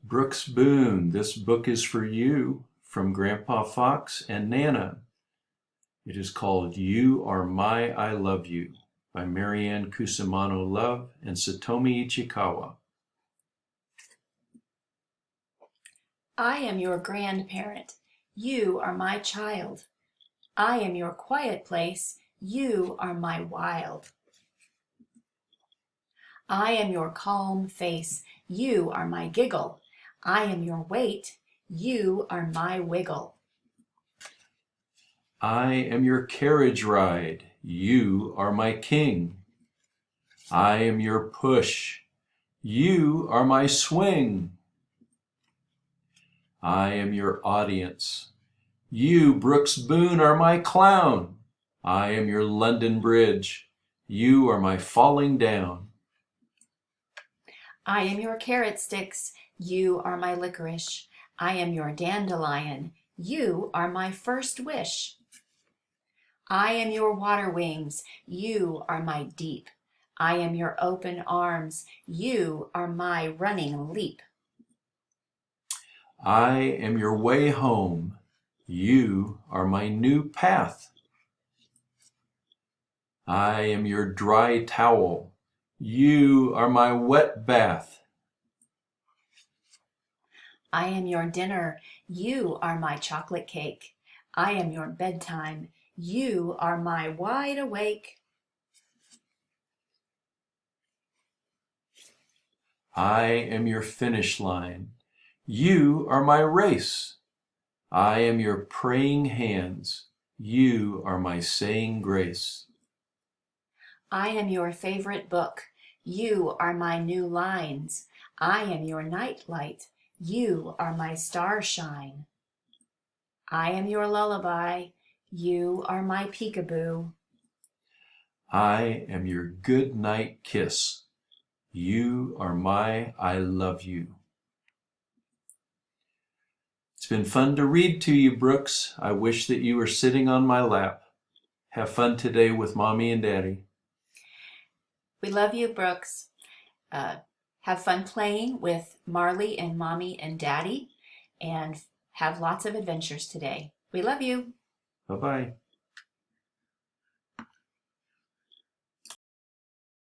Brooks Boone, this book is for you from Grandpa Fox and Nana. It is called You Are My I Love You by Marianne Cusimano Love and Satomi Ichikawa. I am your grandparent. You are my child. I am your quiet place. You are my wild. I am your calm face. You are my giggle. I am your weight. You are my wiggle. I am your carriage ride. You are my king. I am your push. You are my swing. I am your audience. You, Brooks Boone, are my clown. I am your London Bridge. You are my falling down. I am your carrot sticks. You are my licorice. I am your dandelion. You are my first wish. I am your water wings. You are my deep. I am your open arms. You are my running leap. I am your way home. You are my new path. I am your dry towel. You are my wet bath. I am your dinner. You are my chocolate cake. I am your bedtime. You are my wide awake. I am your finish line. You are my race. I am your praying hands. You are my saying grace. I am your favorite book. You are my new lines. I am your nightlight. You are my starshine. I am your lullaby. You are my peekaboo. I am your good night kiss. You are my I love you. It's been fun to read to you, Brooks. I wish that you were sitting on my lap. Have fun today with Mommy and Daddy. We love you, Brooks. Have fun playing with Marley and Mommy and Daddy, and have lots of adventures today. We love you. Bye-bye.